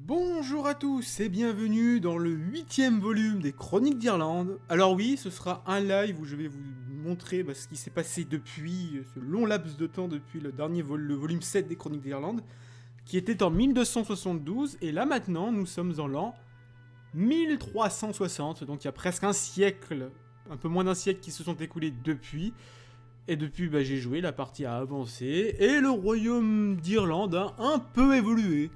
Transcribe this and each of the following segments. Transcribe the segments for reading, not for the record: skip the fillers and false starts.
Bonjour à tous et bienvenue dans le 8e volume des Chroniques d'Irlande. Alors oui, ce sera un live où je vais vous montrer ce qui s'est passé depuis ce long laps de temps depuis le dernier le volume 7 des Chroniques d'Irlande, qui était en 1272, et là maintenant nous sommes en l'an 1360, donc il y a presque un siècle, un peu moins d'un siècle qui se sont écoulés depuis. Et depuis, j'ai joué, la partie a avancé, et le royaume d'Irlande a un peu évolué.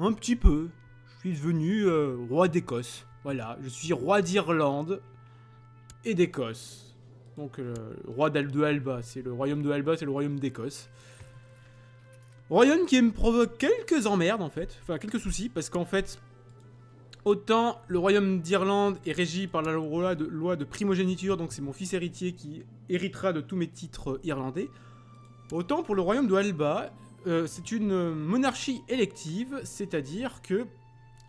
Un petit peu. Je suis devenu roi d'Écosse. Voilà, je suis roi d'Irlande et d'Écosse. Donc, roi de Alba, c'est le royaume de Alba, c'est le royaume d'Écosse. Royaume qui me provoque quelques emmerdes, en fait. Enfin, quelques soucis, parce qu'en fait, autant le royaume d'Irlande est régi par la loi de primogéniture, donc c'est mon fils héritier qui héritera de tous mes titres irlandais. Autant pour le royaume de Alba, c'est une monarchie élective, c'est-à-dire que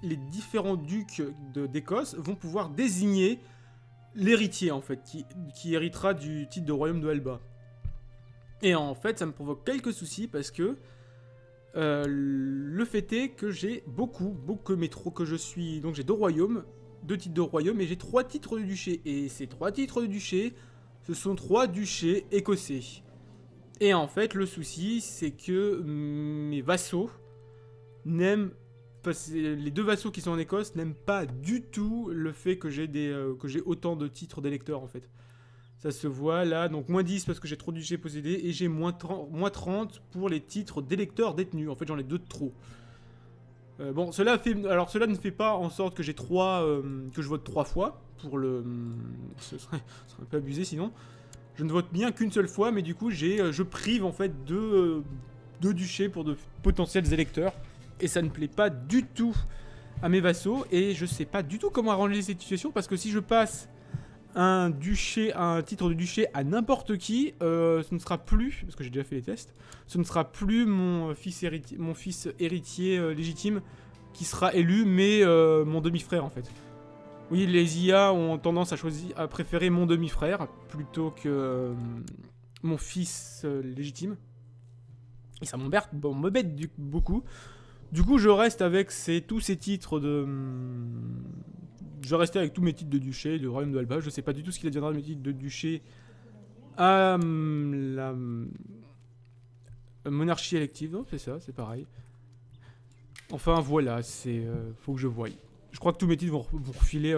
les différents ducs d'Écosse vont pouvoir désigner l'héritier, en fait, qui héritera du titre de royaume de Alba. Et en fait, ça me provoque quelques soucis parce que le fait est que j'ai que je suis... Donc j'ai 2 royaumes, 2 titres de royaume, et j'ai 3 titres de duché. Et ces 3 titres de duché, ce sont 3 duchés écossais. Et en fait, le souci, c'est que mes vassaux n'aiment pas... Les 2 vassaux qui sont en Écosse n'aiment pas du tout le fait que j'ai autant de titres d'électeurs, en fait. Ça se voit là, donc moins 10 parce que j'ai trop de duchés possédés, et j'ai moins 30 pour les titres d'électeurs détenus. En fait, j'en ai 2 de trop. Bon, cela ne fait pas en sorte que j'ai 3... que je vote 3 fois, pour le... ce serait un peu abusé sinon. Je ne vote bien qu'une seule fois, mais du coup, je prive en fait deux duchés pour de potentiels électeurs. Et ça ne plaît pas du tout à mes vassaux. Et je sais pas du tout comment arranger cette situation, parce que si je passe un titre de duché à n'importe qui, ce ne sera plus, parce que j'ai déjà fait les tests, ce ne sera plus mon fils héritier légitime qui sera élu, mais mon demi-frère en fait. Oui, les IA ont tendance à préférer mon demi-frère plutôt que mon fils légitime. Et ça m'embête beaucoup. Du coup, je reste avec tous ces titres de... Je vais rester avec tous mes titres de duché, de royaume de Alba. Je sais pas du tout ce qu'il adviendra de mes titres de duché à la monarchie élective. Non, c'est ça, c'est pareil. Enfin, voilà, faut que je voie. Je crois que tous mes titres vont refiler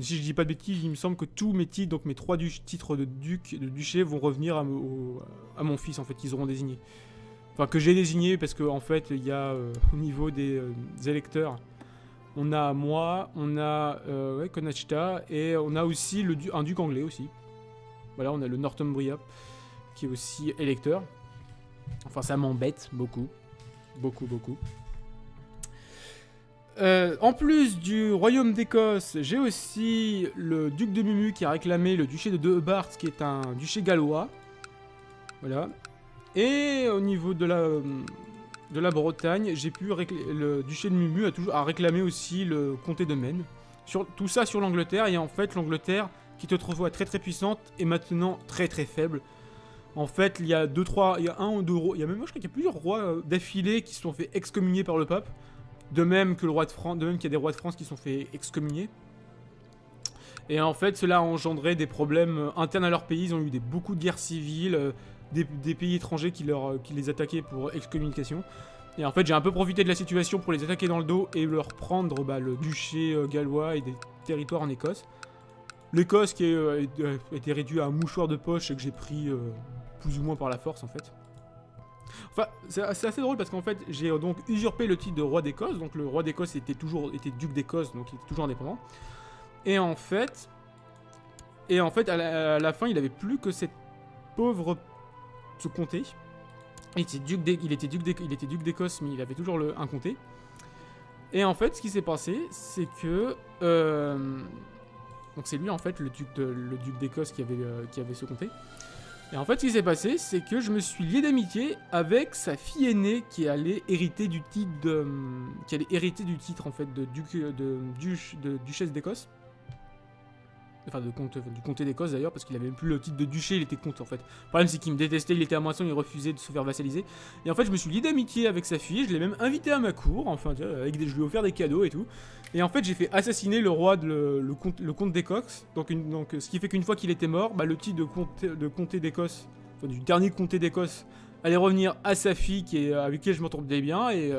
si je dis pas de bêtises, il me semble que tous mes titres, donc mes 3 titres de duché, vont revenir à mon fils, en fait, qu'ils auront désigné. Enfin, que j'ai désigné, parce qu'en fait, il y a, au niveau des électeurs, on a moi, on a Konachta, et on a aussi un duc anglais aussi. Voilà, on a le Northumbria, qui est aussi électeur. Enfin, ça m'embête beaucoup. Beaucoup. En plus du royaume d'Écosse, j'ai aussi le duc de Mumu qui a réclamé le duché de Deheubarth, qui est un duché gallois. Voilà. Et au niveau de la Bretagne, le duché de Mumu a réclamé aussi le comté de Maine. Tout ça sur l'Angleterre, et en fait l'Angleterre, qui te autrefois très très puissante, est maintenant très très faible. En fait, il y a 2-3, il y a un ou deux rois, il y a même, je crois qu'il y a plusieurs rois d'affilée qui se sont fait excommunier par le pape. De même que le roi de France, de même qu'il y a des rois de France qui se sont fait excommunier. Et en fait, cela a engendré des problèmes internes à leur pays. Ils ont eu beaucoup de guerres civiles, des pays étrangers qui les attaquaient pour excommunication. Et en fait, j'ai un peu profité de la situation pour les attaquer dans le dos et leur prendre le duché gallois et des territoires en Écosse. L'Écosse qui a été réduite à un mouchoir de poche et que j'ai pris plus ou moins par la force en fait. Enfin, c'est assez drôle parce qu'en fait, j'ai donc usurpé le titre de roi d'Écosse. Donc le roi d'Écosse était duc d'Écosse, donc il était toujours indépendant. Et en fait, à la fin, il avait plus que cette pauvre ce comté. Il était duc d'Écosse, mais il avait toujours un comté. Et en fait, ce qui s'est passé, c'est que donc c'est lui en fait le duc d'Écosse qui avait ce comté. Et en fait, ce qui s'est passé, c'est que je me suis lié d'amitié avec sa fille aînée qui allait hériter du titre en fait de duchesse d'Écosse. Enfin, du comté d'Écosse d'ailleurs, parce qu'il avait même plus le titre de duché, il était comte en fait. Le problème, c'est qu'il me détestait, il était à moisson, il refusait de se faire vassaliser. Et en fait, je me suis lié d'amitié avec sa fille, je l'ai même invité à ma cour, enfin, tu vois, je lui ai offert des cadeaux et tout. Et en fait, j'ai fait assassiner le roi, le comte d'Écosse. Donc, ce qui fait qu'une fois qu'il était mort, bah, le titre de comté d'Écosse, enfin, du dernier comté d'Écosse, allait revenir à sa fille avec qui je m'entendais bien, et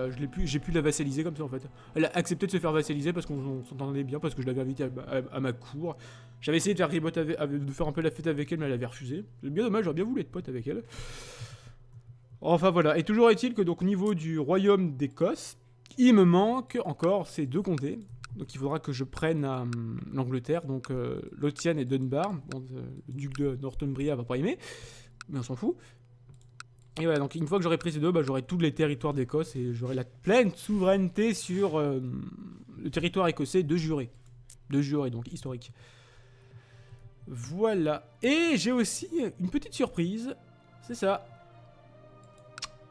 j'ai pu la vassaliser comme ça en fait. Elle a accepté de se faire vassaliser parce qu'on s'entendait bien, parce que je l'avais invitée à ma cour. J'avais essayé de faire de faire un peu la fête avec elle, mais elle avait refusé. C'est bien dommage, j'aurais bien voulu être pote avec elle. Enfin voilà, et toujours est-il que donc au niveau du royaume d'Écosse, il me manque encore ces 2 comtés. Donc il faudra que je prenne l'Angleterre, donc Lothian et Dunbar. Bon, le duc de Northumbria va pas aimer, mais on s'en fout. Et voilà, donc une fois que j'aurai pris ces 2, bah, j'aurai tous les territoires d'Écosse et j'aurai la pleine souveraineté sur le territoire écossais de juré. De juré, donc historique. Voilà. Et j'ai aussi une petite surprise. C'est ça.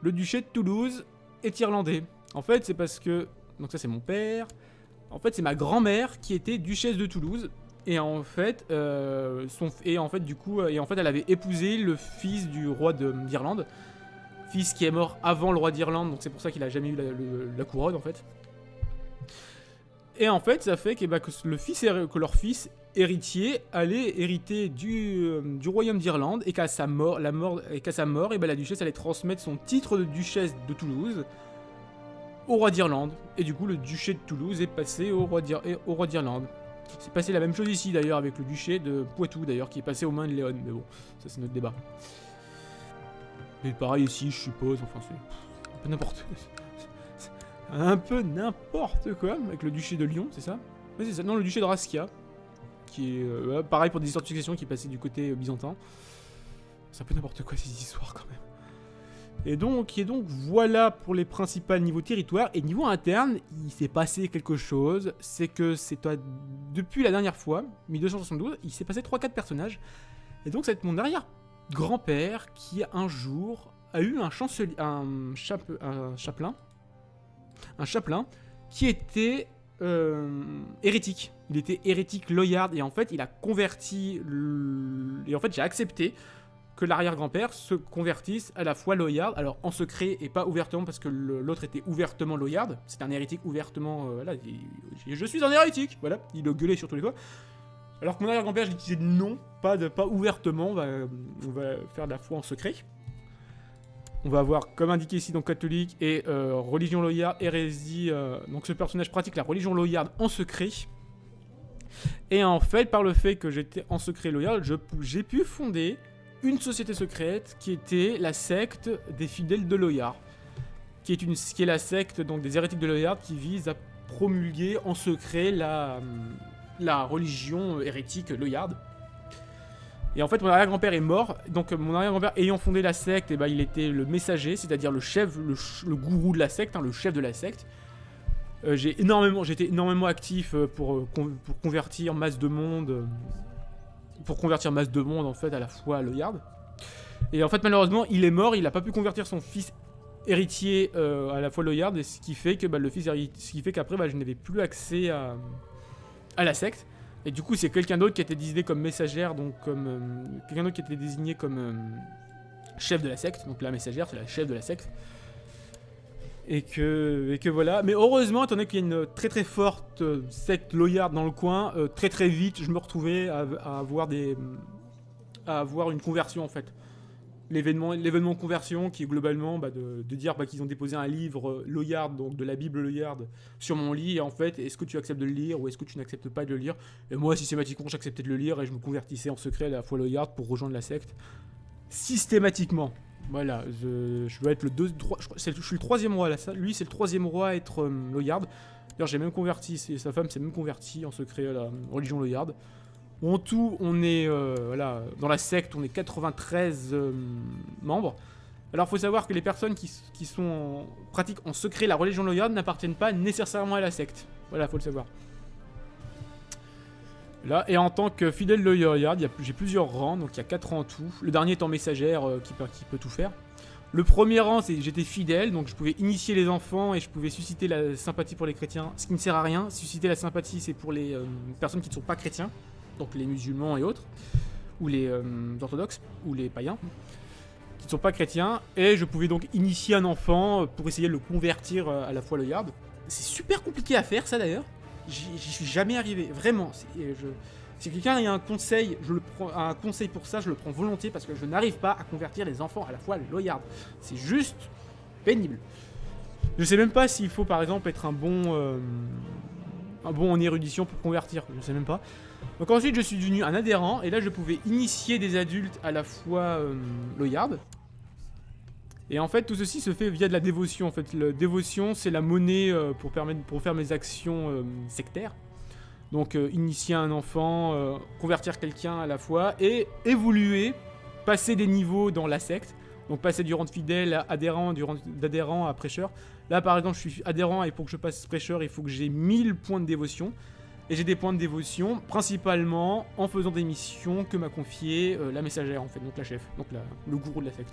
Le duché de Toulouse est irlandais. En fait, c'est parce que... Donc ça, c'est mon père. En fait, c'est ma grand-mère qui était duchesse de Toulouse. Et en fait, elle avait épousé le fils du roi d'Irlande. Fils qui est mort avant le roi d'Irlande, donc c'est pour ça qu'il a jamais eu la couronne en fait. Et en fait, ça fait que leur fils héritier allait hériter du royaume d'Irlande et qu'à sa mort, la duchesse allait transmettre son titre de duchesse de Toulouse au roi d'Irlande. Et du coup, le duché de Toulouse est passé au roi d'Irlande. C'est passé la même chose ici d'ailleurs avec le duché de Poitou d'ailleurs qui est passé aux mains de Léon, mais bon, ça c'est notre débat. Mais pareil ici, je suppose, enfin c'est un peu n'importe un peu n'importe quoi avec le duché de Lyon, c'est ça? Oui, c'est ça. Non, le duché de Rascia, qui est pareil pour des histoires de succession qui passaient du côté byzantin. C'est un peu n'importe quoi ces histoires quand même. Et donc voilà pour les principaux niveaux territoire. Et niveau interne, il s'est passé quelque chose. C'est que depuis la dernière fois, 1272, il s'est passé 3-4 personnages. Et donc ça va être mon arrière-grand-père qui un jour a eu un chapelain qui était hérétique. Il était hérétique loyard et en fait il a converti et en fait j'ai accepté que l'arrière-grand-père se convertisse à la foi loyard, alors en secret et pas ouvertement parce que l'autre était ouvertement loyard. C'est un hérétique ouvertement, voilà, je suis un hérétique, voilà, il le gueulait sur tous les toits. Alors que mon arrière-grand-père, je lui disais non, pas ouvertement, on va faire de la foi en secret. On va avoir, comme indiqué ici, donc catholique et religion loyarde, hérésie. Donc ce personnage pratique la religion loyarde en secret. Et en fait, par le fait que j'étais en secret loyard, j'ai pu fonder une société secrète qui était la secte des fidèles de Loyard. Qui est la secte donc, des hérétiques de Loyard qui vise à promulguer en secret la religion hérétique loyarde. Et en fait, mon arrière-grand-père est mort. Donc, mon arrière-grand-père ayant fondé la secte, il était le messager, c'est-à-dire le chef, le gourou de la secte, le chef de la secte. J'étais énormément actif pour convertir masse de monde. En fait à la foi loyarde. Et en fait, malheureusement, il est mort. Il n'a pas pu convertir son fils héritier à la foi loyarde, et ce qui fait que qu'après, je n'avais plus accès à la secte. Et du coup, c'est quelqu'un d'autre qui a été désigné comme messagère, donc quelqu'un d'autre qui a été désigné comme chef de la secte. Donc la messagère, c'est la chef de la secte. Et que voilà. Mais heureusement, étant donné qu'il y a une très très forte secte loyarde dans le coin, très très vite, je me retrouvais à avoir une conversion en fait. L'événement de conversion qui est globalement de dire qu'ils ont déposé un livre Loyard, donc de la Bible Loyard, sur mon lit, et en fait, est-ce que tu acceptes de le lire ou est-ce que tu n'acceptes pas de le lire? Et moi, systématiquement, j'acceptais de le lire et je me convertissais en secret à la foi Loyard pour rejoindre la secte. Systématiquement. Voilà, je dois être je suis le 3e roi là, lui c'est le 3e roi à être Loyard. D'ailleurs, j'ai même converti, sa femme s'est même convertie en secret à la religion Loyard. En tout, on est dans la secte, on est 93 membres. Alors, il faut savoir que les personnes qui pratiquent en secret la religion loyarde n'appartiennent pas nécessairement à la secte. Voilà, faut le savoir. Là, et en tant que fidèle loyard, j'ai plusieurs rangs, donc il y a 4 rangs en tout. Le dernier étant messagère qui peut tout faire. Le premier rang, c'est j'étais fidèle, donc je pouvais initier les enfants et je pouvais susciter la sympathie pour les chrétiens, ce qui ne sert à rien. Susciter la sympathie, c'est pour les personnes qui ne sont pas chrétiens. donc les musulmans et autres, ou les orthodoxes, ou les païens, qui ne sont pas chrétiens, et je pouvais donc initier un enfant pour essayer de le convertir à la foi loyarde. C'est super compliqué à faire ça d'ailleurs, j'y suis jamais arrivé, vraiment. Si quelqu'un a un conseil, un conseil pour ça, je le prends volontiers parce que je n'arrive pas à convertir les enfants à la foi loyarde. C'est juste pénible. Je sais même pas s'il faut par exemple être un bon en érudition pour convertir, je sais même pas. Donc ensuite je suis devenu un adhérent et là je pouvais initier des adultes à la foi loyarde. Et en fait tout ceci se fait via de la dévotion. En fait, la dévotion c'est la monnaie pour faire mes actions sectaires. Donc initier un enfant, convertir quelqu'un à la foi et évoluer, passer des niveaux dans la secte. Donc passer du rang de fidèle à adhérent, du rang d'adhérent à prêcheur. Là par exemple je suis adhérent et pour que je passe prêcheur il faut que j'ai 1000 points de dévotion. Et j'ai des points de dévotion principalement en faisant des missions que m'a confié la messagère en fait, donc la chef, donc le gourou de la secte.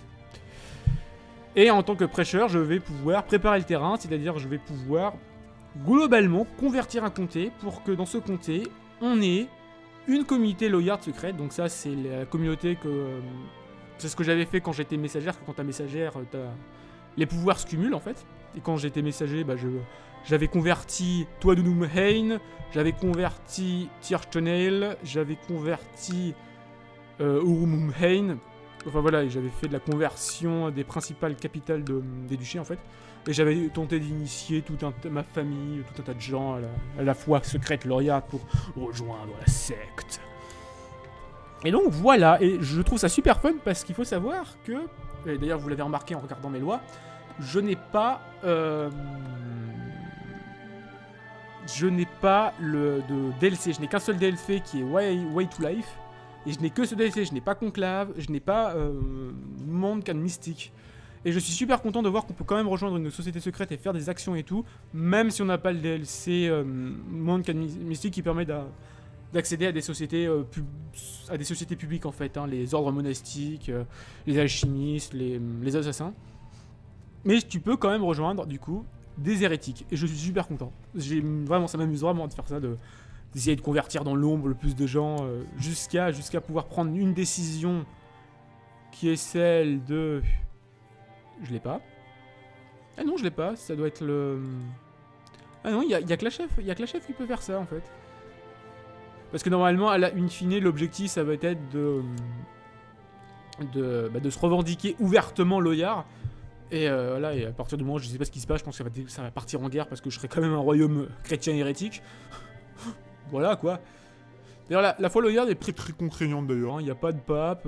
Et en tant que prêcheur je vais pouvoir préparer le terrain, c'est-à-dire je vais pouvoir globalement convertir un comté pour que dans ce comté on ait une communauté loyarde secrète. Donc ça c'est la communauté que... c'est ce que j'avais fait quand j'étais messagère, parce que quand t'as messagère, les pouvoirs se cumulent en fait. Et quand j'étais messager, j'avais converti Tuadunum Hain, j'avais converti Tirchtonale, j'avais converti Urumum Hain. Enfin voilà, et j'avais fait de la conversion des principales capitales des duchés en fait. Et j'avais tenté d'initier ma famille, tout un tas de gens à la foi secrète loyarde pour rejoindre la secte. Et donc voilà, et je trouve ça super fun parce qu'il faut savoir que, et d'ailleurs vous l'avez remarqué en regardant mes lois, je n'ai pas de DLC, je n'ai qu'un seul DLC qui est Way to Life, et je n'ai que ce DLC, je n'ai pas Conclave, je n'ai pas Monde Can Mystique. Et je suis super content de voir qu'on peut quand même rejoindre une société secrète et faire des actions et tout, même si on n'a pas le DLC Monde Can Mystique qui permet d'accéder à des sociétés publiques en fait, hein, les ordres monastiques, les alchimistes, les assassins. Mais tu peux quand même rejoindre du coup des hérétiques et je suis super content. Ça m'amuse vraiment de faire ça, d'essayer de convertir dans l'ombre le plus de gens jusqu'à pouvoir prendre une décision qui est celle de... Je l'ai pas. Ah non, je l'ai pas, ça doit être le... Ah non, il y a que la chef qui peut faire ça en fait. Parce que normalement, in fine, l'objectif, ça va être de se revendiquer ouvertement loyard. Et voilà, et à partir du moment où je sais pas ce qui se passe, je pense que ça va partir en guerre parce que je serai quand même un royaume chrétien hérétique. Voilà quoi. D'ailleurs, la foi loyarde est très contraignante d'ailleurs, il n'y a pas de pape.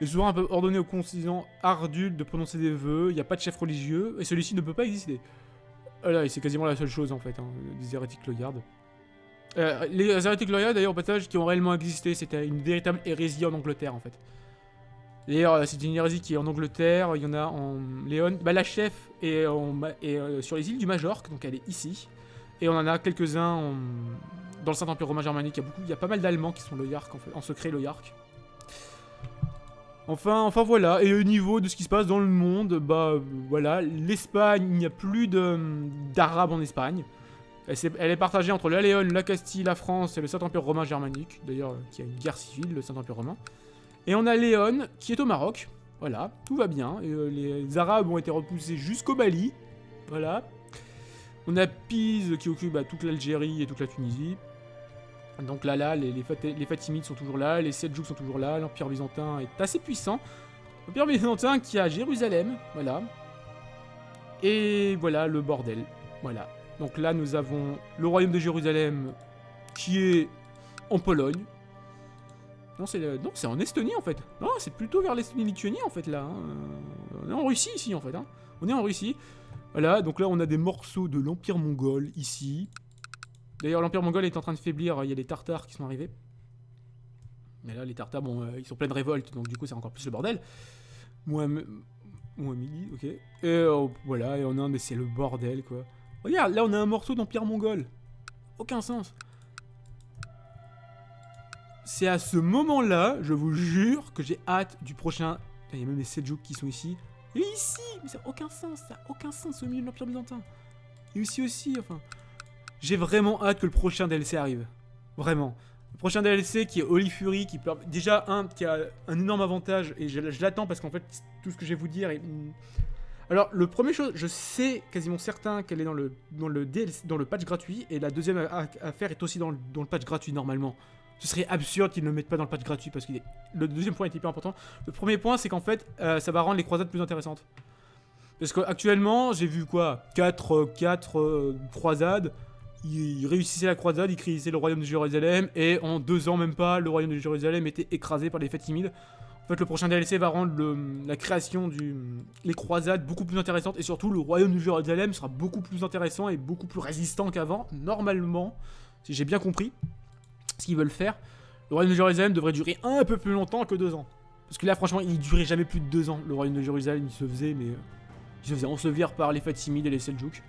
Les souverains peuvent ordonner aux conciliants adultes de prononcer des vœux, il n'y a pas de chef religieux, et celui-ci ne peut pas exister. Voilà, et c'est quasiment la seule chose en fait, hein, des hérétiques loyardes. Les hérétiques loyardes d'ailleurs au passage qui ont réellement existé, c'était une véritable hérésie en Angleterre en fait. D'ailleurs c'est une hérésie qui est en Angleterre, il y en a en Léon, la chef est, sur les îles du Majorque, donc elle est ici. Et on en a quelques-uns dans le Saint-Empire romain germanique, il y a pas mal d'Allemands qui sont loyarques en secret loyarques. Enfin voilà, et au niveau de ce qui se passe dans le monde, voilà, l'Espagne, il n'y a plus d'Arabes en Espagne. Elle est partagée entre la Léon, la Castille, la France et le Saint-Empire romain germanique. D'ailleurs, qui a une guerre civile, le Saint-Empire romain. Et on a Léon, qui est au Maroc. Voilà, tout va bien. Et, les Arabes ont été repoussés jusqu'au Mali. Voilà. On a Pise qui occupe toute l'Algérie et toute la Tunisie. Donc là, les Fatimides sont toujours là, les Seldjouks sont toujours là, l'Empire byzantin est assez puissant. L'Empire byzantin qui a Jérusalem, voilà. Et voilà le bordel, voilà. Donc là, nous avons le royaume de Jérusalem qui est en Pologne. Non, c'est en Estonie en fait. Non, c'est plutôt vers l'Estonie-Lituanie en fait là. Hein. On est en Russie ici en fait. Hein. On est en Russie. Voilà, donc là on a des morceaux de l'Empire mongol ici. D'ailleurs, l'Empire mongol est en train de faiblir. Il y a les Tartares qui sont arrivés. Mais là, les Tartares, ils sont pleins de révoltes, donc du coup, c'est encore plus le bordel. Midi, ok. Et voilà, et en Inde, c'est le bordel quoi. Regarde, là on a un morceau d'Empire mongol. Aucun sens. C'est à ce moment-là, je vous jure, que j'ai hâte du prochain... Il y a même les Seldjouks qui sont ici. Et ici, mais ça n'a aucun sens, au milieu de l'Empire byzantin. Et ici aussi, enfin... J'ai vraiment hâte que le prochain DLC arrive. Vraiment. Le prochain DLC qui est Holy Fury, qui déjà qui a un énorme avantage, et je l'attends parce qu'en fait, tout ce que je vais vous dire est... Alors, le premier chose, je sais quasiment certain qu'elle est dans le DLC, dans le patch gratuit, et la deuxième à faire est aussi dans le patch gratuit normalement. Ce serait absurde qu'ils ne le mettent pas dans le patch gratuit parce que le deuxième point est hyper important. Le premier point, c'est qu'en fait, ça va rendre les croisades plus intéressantes. Parce qu'actuellement, j'ai vu quoi 4 croisades. Ils réussissaient la croisade, ils créaient le royaume de Jérusalem, et en 2 ans, même pas, le royaume de Jérusalem était écrasé par les Fatimides. En fait, le prochain DLC va rendre la création les croisades beaucoup plus intéressante, et surtout, le royaume de Jérusalem sera beaucoup plus intéressant et beaucoup plus résistant qu'avant, normalement, si j'ai bien compris ce qu'ils veulent faire. Le royaume de Jérusalem devrait durer un peu plus longtemps que 2 ans. Parce que là, franchement, il durait jamais plus de 2 ans. Le royaume de Jérusalem, il se faisait ensevelir par les Fatimides et les Seldjouks.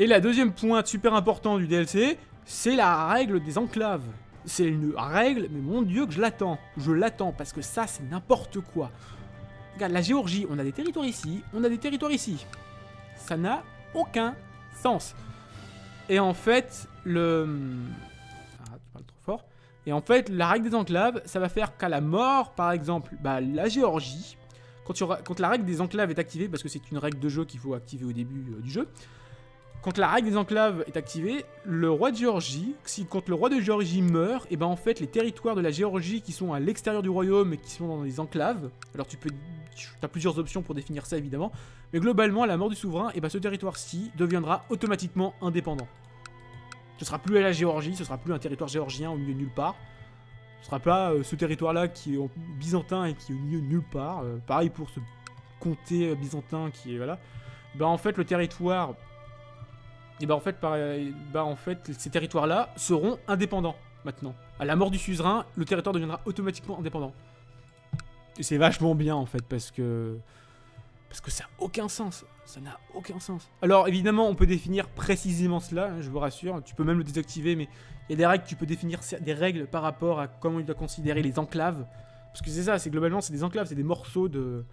Et la deuxième point super important du DLC, c'est la règle des enclaves. C'est une règle, mais mon dieu que je l'attends. Je l'attends, parce que ça, c'est n'importe quoi. Regarde, la Géorgie, on a des territoires ici, on a des territoires ici. Ça n'a aucun sens. Et en fait, tu parles trop fort. Et en fait, la règle des enclaves, ça va faire qu'à la mort, par exemple, la Géorgie, quand la règle des enclaves est activée, parce que c'est une règle de jeu qu'il faut activer au début du jeu, quand la règle des enclaves est activée, le roi de Géorgie, quand le roi de Géorgie meurt, et ben en fait les territoires de la Géorgie qui sont à l'extérieur du royaume et qui sont dans les enclaves, alors tu as plusieurs options pour définir ça évidemment, mais globalement à la mort du souverain, et ben ce territoire-ci deviendra automatiquement indépendant. Ce sera plus à la Géorgie, ce sera plus un territoire géorgien au milieu de nulle part. Ce sera pas ce territoire-là qui est byzantin et qui est au milieu de nulle part. Pareil pour ce comté byzantin qui est voilà. Ben en fait le territoire et en fait, ces territoires-là seront indépendants maintenant. À la mort du suzerain, le territoire deviendra automatiquement indépendant. Et c'est vachement bien en fait parce que ça n'a aucun sens. Ça n'a aucun sens. Alors évidemment, on peut définir précisément cela, hein, je vous rassure. Tu peux même le désactiver, mais il y a des règles, tu peux définir des règles par rapport à comment il doit considérer les enclaves. Parce que c'est ça, c'est globalement, c'est des enclaves, c'est des morceaux de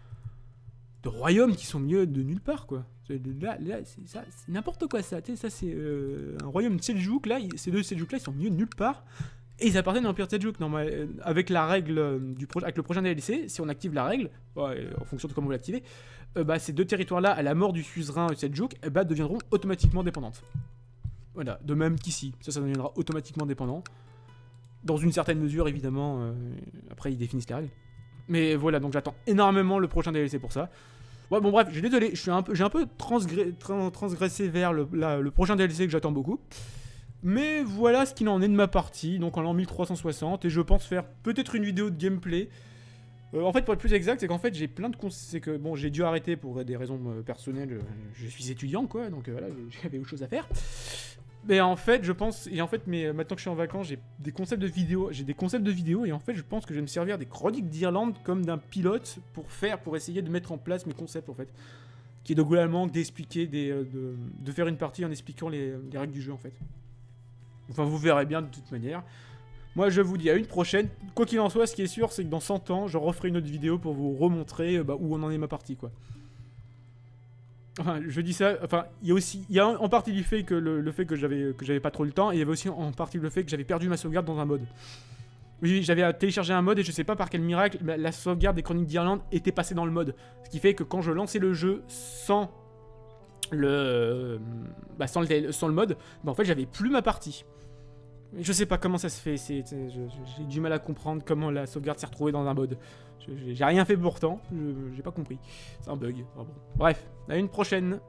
royaumes qui sont au milieu de nulle part, quoi. Là c'est n'importe quoi, ça. Ça, c'est un royaume de Seldjouk, là, ces deux Seldjouk-là, ils sont au milieu de nulle part. Et ils appartiennent à l'Empire Seldjouk. Avec la règle avec le prochain DLC, si on active la règle, en fonction de comment vous l'activez, ces deux territoires-là, à la mort du suzerain Seldjouk, deviendront automatiquement dépendantes. Voilà, de même qu'ici, ça deviendra automatiquement dépendant. Dans une certaine mesure, évidemment, après ils définissent les règles. Mais voilà, donc j'attends énormément le prochain DLC pour ça. Ouais, bon bref, je suis désolé, j'ai un peu transgressé vers le prochain DLC que j'attends beaucoup. Mais voilà ce qu'il en est de ma partie, donc en l'an 1360, et je pense faire peut-être une vidéo de gameplay. En fait, pour être plus exact, c'est qu'en fait, j'ai plein de c'est que bon, j'ai dû arrêter pour des raisons personnelles. Je suis étudiant, quoi, donc voilà, j'avais autre chose à faire. Mais en fait, je pense, et en fait, maintenant que je suis en vacances, j'ai des concepts de vidéos, et en fait, je pense que je vais me servir des chroniques d'Irlande comme d'un pilote pour essayer de mettre en place mes concepts, en fait, qui est de globalement d'expliquer de faire une partie en expliquant les règles du jeu, en fait. Enfin, vous verrez bien de toute manière. Moi, je vous dis à une prochaine. Quoi qu'il en soit, ce qui est sûr, c'est que dans 100 ans, je referai une autre vidéo pour vous remontrer où on en est ma partie, quoi. Enfin, je dis ça, enfin, il y a en partie du fait que le fait que j'avais pas trop le temps, et il y avait aussi en partie le fait que j'avais perdu ma sauvegarde dans un mode. Oui, j'avais téléchargé un mode et je sais pas par quel miracle, la sauvegarde des Chroniques d'Irlande était passée dans le mode. Ce qui fait que quand je lançais le jeu sans le mode, en fait, j'avais plus ma partie. Je sais pas comment ça se fait, j'ai du mal à comprendre comment la sauvegarde s'est retrouvée dans un mode. J'ai rien fait pourtant, j'ai pas compris. C'est un bug. Bref, à une prochaine.